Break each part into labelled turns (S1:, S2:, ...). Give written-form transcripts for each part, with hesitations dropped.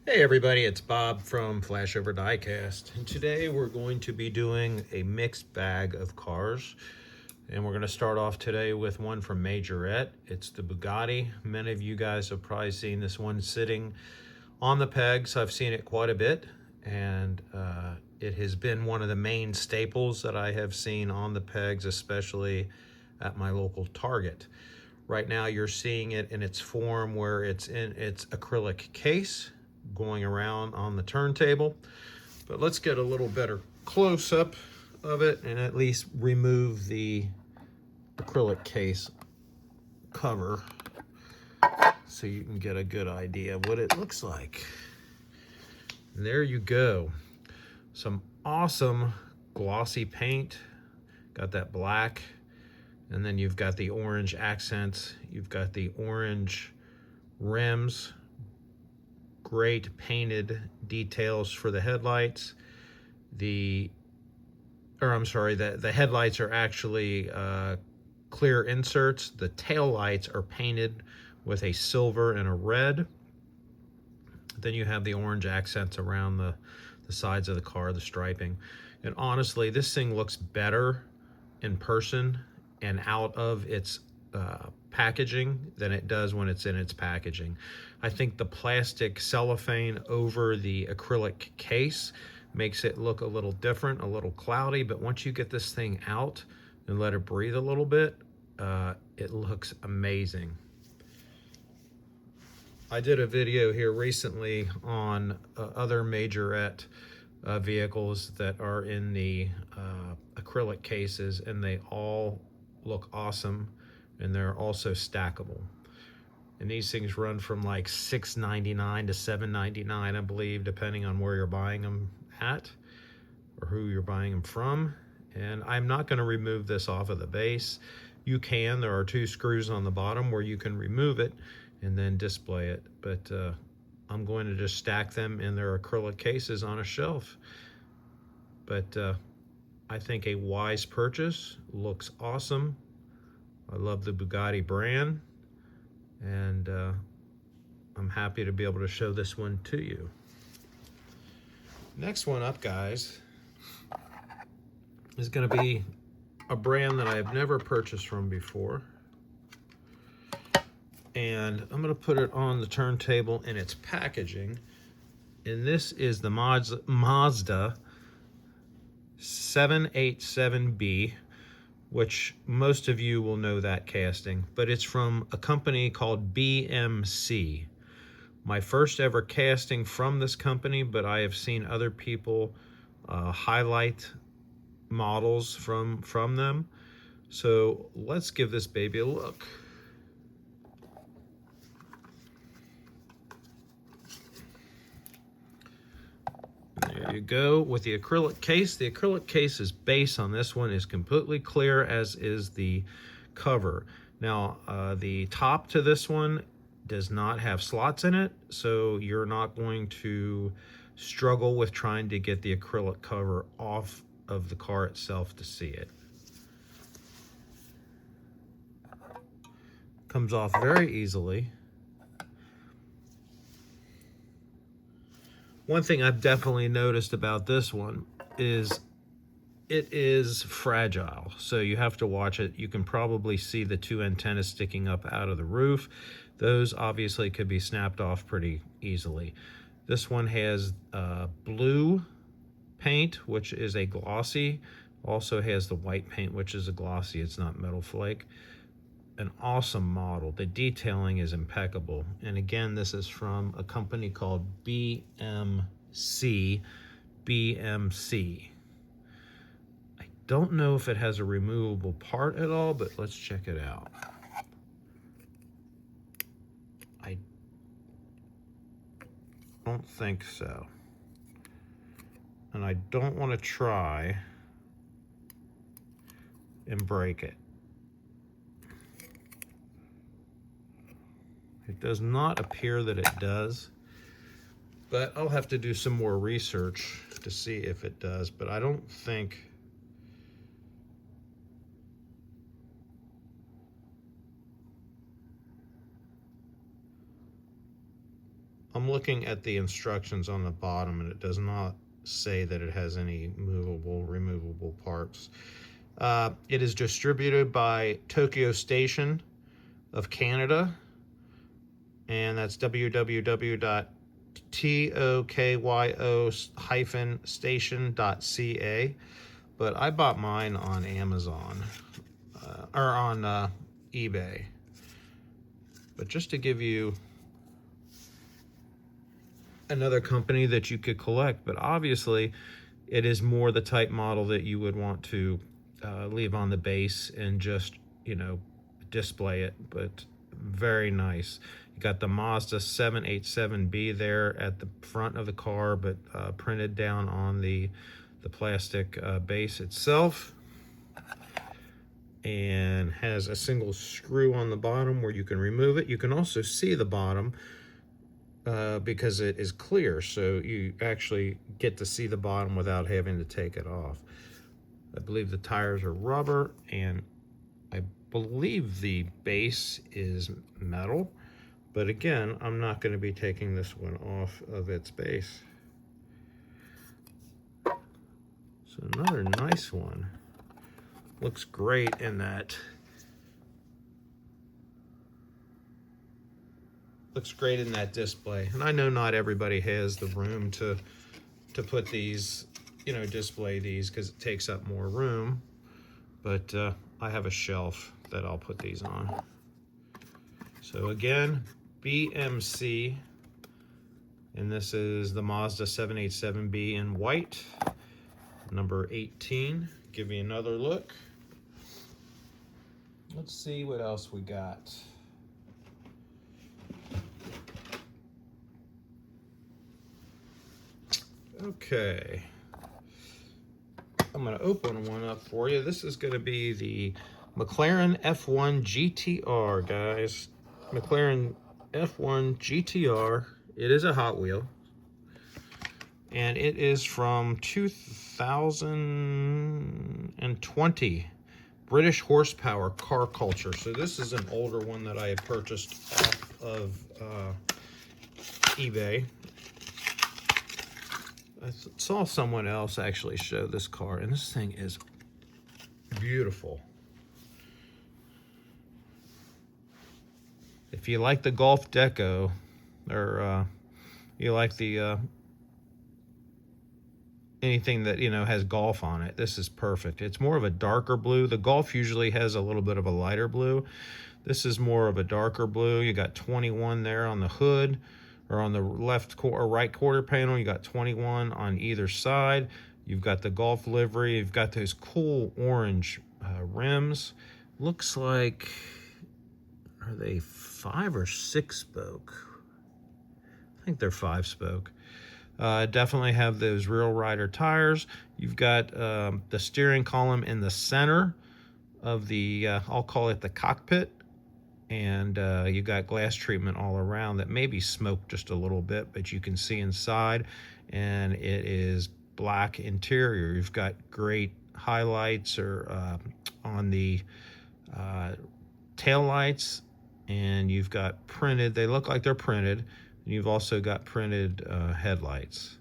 S1: Hey everybody, it's Bob from Flashover Diecast, and today we're going to be doing a mixed bag of cars. And we're going to start off today with one from Majorette. It's the Bugatti. Many of you guys have probably seen this one sitting on the pegs. I've seen it quite a bit, and it has been one of the main staples that I have seen on the pegs, especially at my local Target. Right now you're seeing it in its form where it's in its acrylic case going around on the turntable. But let's get a little better close-up of it and at least remove the acrylic case cover so you can get a good idea of what it looks like. And there you go. Some awesome glossy paint. Got that black, and then you've got the orange accents. You've got the orange rims. Great painted details for the headlights. The headlights are actually clear inserts. The tail lights are painted with a silver and a red. Then you have the orange accents around the sides of the car, the striping. And honestly, this thing looks better in person and out of its packaging than it does when it's in its packaging. I think the plastic cellophane over the acrylic case makes it look a little different, a little cloudy, but once you get this thing out and let it breathe a little bit, it looks amazing. I did a video here recently on other Majorette vehicles that are in the acrylic cases, and they all look awesome, and they're also stackable. And these things run from like $6.99 to $7.99, I believe, depending on where you're buying them at or who you're buying them from. And I'm not going to remove this off of the base. You can. There are 2 screws on the bottom where you can remove it and then display it. But I'm going to just stack them in their acrylic cases on a shelf. But I think a wise purchase. Looks awesome. I love the Bugatti brand, and I'm happy to be able to show this one to you. Next one up, guys, is going to be a brand that I've never purchased from before. And I'm going to put it on the turntable in its packaging. And this is the Mazda 787B, which most of you will know that casting, but it's from a company called BMC. My first ever casting from this company, but I have seen other people highlight models from them. So let's give this baby a look. There you go with the acrylic case. The acrylic case's base on this one is completely clear, as is the cover. Now, the top to this one does not have slots in it, so you're not going to struggle with trying to get the acrylic cover off of the car itself to see it. Comes off very easily. One thing I've definitely noticed about this one is it is fragile, so you have to watch it. You can probably see the 2 antennas sticking up out of the roof. Those obviously could be snapped off pretty easily. This one has blue paint, which is a glossy. Also has the white paint, which is a glossy. It's not metal flake. An awesome model. The detailing is impeccable. And again, this is from a company called BMC. I don't know if it has a removable part at all, but let's check it out. I don't think so. And I don't want to try and break it. It does not appear that it does, but I'll have to do some more research to see if it does, but I don't think I'm looking at the instructions on the bottom, and it does not say that it has any movable, removable parts. It is distributed by Tokyo Station of Canada, and that's www.tokyo-station.ca. But I bought mine on Amazon, or on eBay. But just to give you another company that you could collect, but obviously it is more the type model that you would want to leave on the base and just, you know, display it. But very nice. You got the Mazda 787B there at the front of the car, but printed down on the plastic base itself, and has a single screw on the bottom where you can remove it. You can also see the bottom because it is clear, so you actually get to see the bottom without having to take it off. I believe the tires are rubber, and I believe the base is metal, but again, I'm not going to be taking this one off of its base. So another nice one. Looks great in that. Looks great in that display. And I know not everybody has the room to put these, you know, display these, because it takes up more room. But I have a shelf that I'll put these on. So again, BMC, and this is the Mazda 787B in white, number 18. Give me another look. Let's see what else we got. Okay, I'm going to open one up for you. This is going to be the McLaren F1 GTR, guys. McLaren F1 GTR. It is a Hot Wheel, and it is from 2020 British horsepower car culture. So this is an older one that I had purchased off of eBay. I saw someone else actually show this car, and this thing is beautiful. If you like the Golf Deco, or you like the anything that, you know, has golf on it, this is perfect. It's more of a darker blue. The Golf usually has a little bit of a lighter blue. This is more of a darker blue. You got 21 there on the hood, or on the left or right quarter panel. You got 21 on either side. You've got the Golf livery. You've got those cool orange rims. Looks like, are they 5 or 6 spoke? I think they're 5 spoke. Definitely have those Real Rider tires. You've got the steering column in the center of the, I'll call it the cockpit. And you got glass treatment all around that maybe smoked just a little bit, but you can see inside, and it is black interior. You've got great highlights or on the tail lights, and you've got printed, they look like they're printed, and you've also got printed headlights.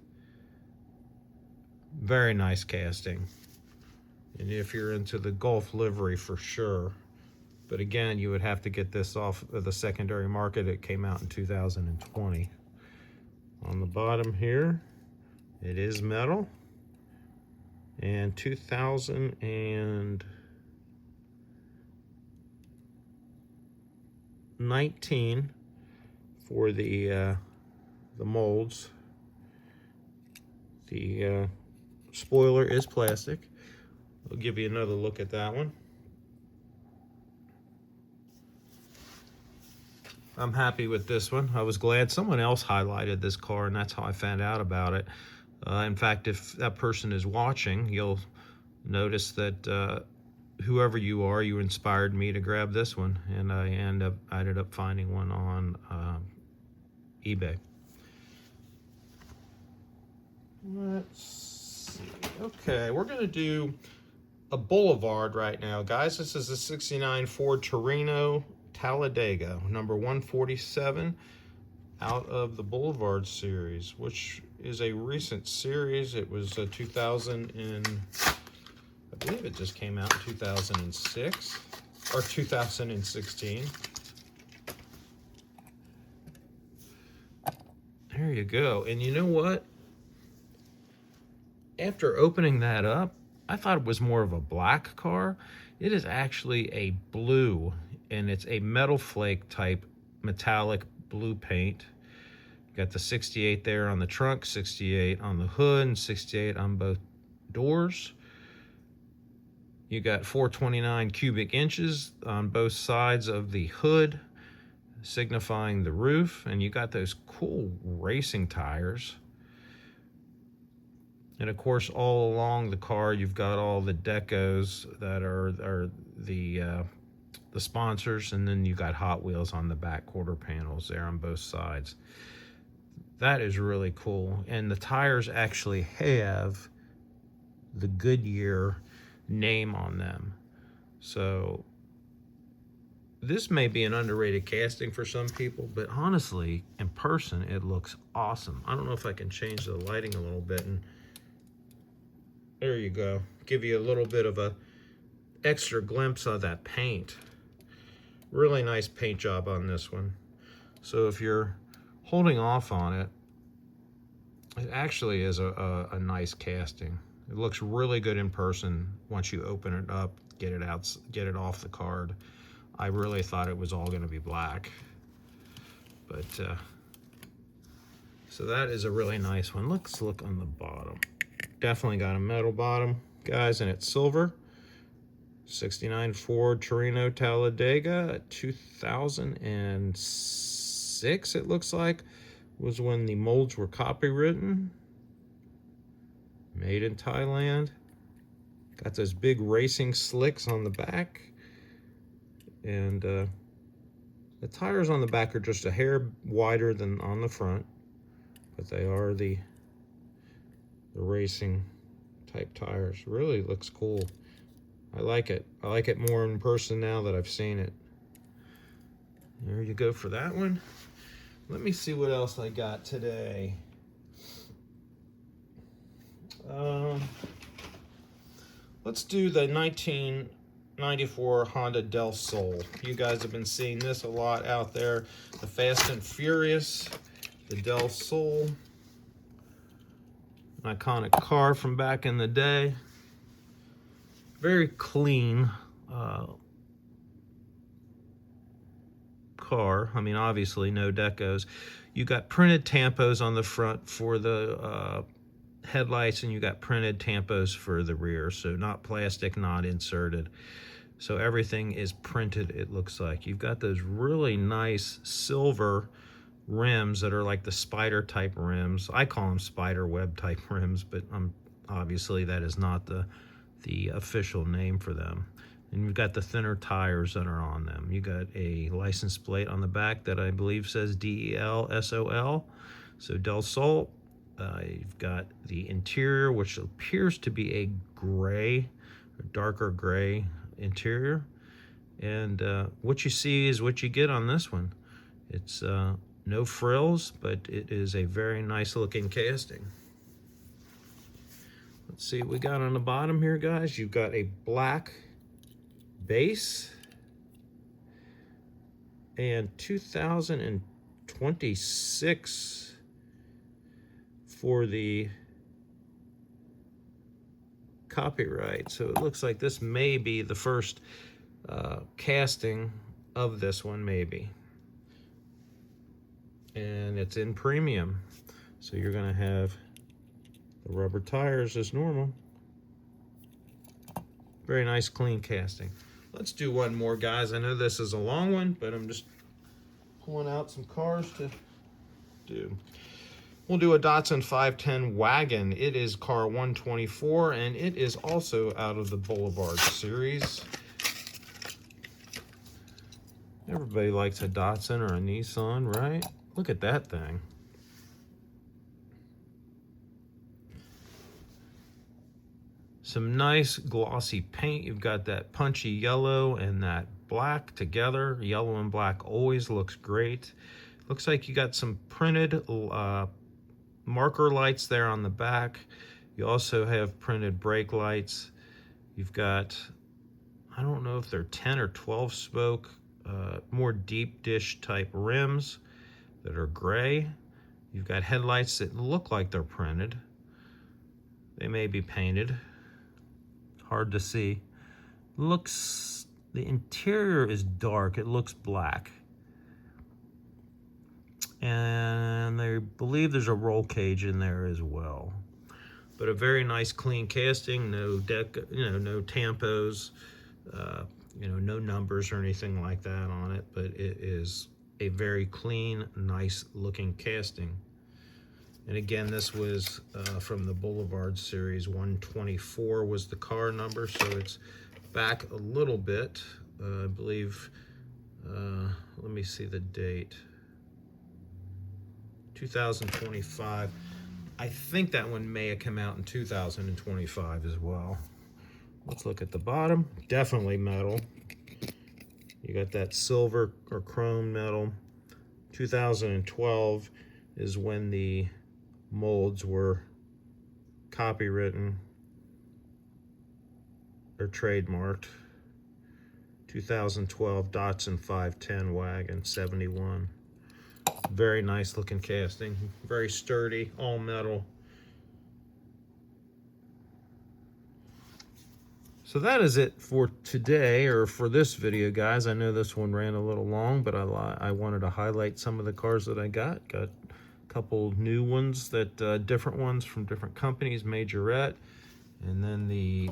S1: Very nice casting. And if you're into the Golf livery, for sure. But again, you would have to get this off of the secondary market. It came out in 2020. On the bottom here, it is metal. And 2019 for the molds. The spoiler is plastic. I'll give you another look at that one. I'm happy with this one. I was glad someone else highlighted this car, and that's how I found out about it. In fact, if that person is watching, you'll notice that whoever you are, you inspired me to grab this one, and I ended up finding one on eBay. Let's see. Okay, we're going to do a Boulevard right now, guys. This is a 69 Ford Torino Talladega, number 147. out of the Boulevard series, which is a recent series. It was 2000 and I believe it just came out in 2006 or 2016. There you go. And you know what? After opening that up, I thought it was more of a black car. It is actually a blue, and it's a metal flake type metallic blue paint. Got the 68 there on the trunk, 68 on the hood, and 68 on both doors. You got 429 cubic inches on both sides of the hood, signifying the roof, and you got those cool racing tires. And of course, all along the car, you've got all the decos that are the sponsors, and then you got Hot Wheels on the back quarter panels there on both sides. That is really cool. And the tires actually have the Goodyear name on them. So this may be an underrated casting for some people, but honestly, in person, it looks awesome. I don't know if I can change the lighting a little bit, and there you go. Give you a little bit of a extra glimpse of that paint. Really nice paint job on this one. So if you're holding off on it, it actually is a nice casting. It looks really good in person once you open it up, get it out, get it off the card. I really thought it was all going to be black, but so that is a really nice one. Let's look on the bottom. Definitely got a metal bottom, guys, and it's silver. 69 Ford Torino Talladega, 2006 it looks like was when the molds were copywritten. Made in Thailand. Got those big racing slicks on the back, and the tires on the back are just a hair wider than on the front, but they are the racing type tires. Really looks cool. I like it. I like it more in person now that I've seen it. There you go for that one. Let me see what else I got today. Let's do the 1994 Honda Del Sol. You guys have been seeing this a lot out there. The Fast and Furious, the Del Sol. An iconic car from back in the day. Very clean car. I mean, obviously no decos. You got printed tampos on the front for the headlights, and you got printed tampos for the rear. So not plastic, not inserted. So everything is printed, it looks like. You've got those really nice silver rims that are like the spider type rims. I call them spider web type rims, but obviously that is not the official name for them. And you've got the thinner tires that are on them. You got a license plate on the back that I believe says DELSOL. So Del Sol. You've got the interior, which appears to be a gray, a darker gray interior. And what you see is what you get on this one. It's no frills, but it is a very nice looking casting. Let's see what we got on the bottom here, guys. You've got a black base and 2026 for the copyright. So it looks like this may be the first casting of this one, maybe. And it's in premium. So you're gonna have the rubber tires as normal. Very nice, clean casting. Let's do one more, guys. I know this is a long one, but I'm just pulling out some cars to do. We'll do a Datsun 510 wagon. It is car 124, and it is also out of the Boulevard series. Everybody likes a Datsun or a Nissan, right? Look at that thing. Some nice glossy paint. You've got that punchy yellow and that black together. Yellow and black always looks great. Looks like you got some printed marker lights there on the back. You also have printed brake lights. You've got, I don't know if they're 10 or 12 spoke, more deep dish type rims that are gray. You've got headlights that look like they're printed. They may be painted. Hard to see. Looks, the interior is dark. It looks black. And I believe there's a roll cage in there as well. But a very nice clean casting, no no tampos, no numbers or anything like that on it, but it is a very clean, nice looking casting. And again, this was from the Boulevard series. 124 was the car number, so it's back a little bit. I believe, let me see the date. 2025. I think that one may have come out in 2025 as well. Let's look at the bottom. Definitely metal. You got that silver or chrome metal. 2012 is when the molds were copywritten or trademarked. 2012 Datsun 510 wagon, 71. Very nice looking casting, very sturdy, all metal. So that is it for today, or for this video, guys. I know this one ran a little long, but I wanted to highlight some of the cars that I got. Got a couple new ones, that different ones from different companies, Majorette, and then the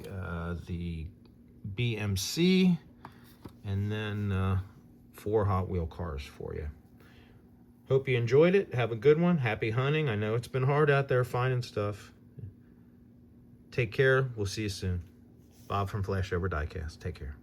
S1: BMC, and then 4 Hot Wheel cars for you. Hope you enjoyed it. Have a good one. Happy hunting. I know it's been hard out there finding stuff. Take care. We'll see you soon. Bob from Flashover Diecast. Take care.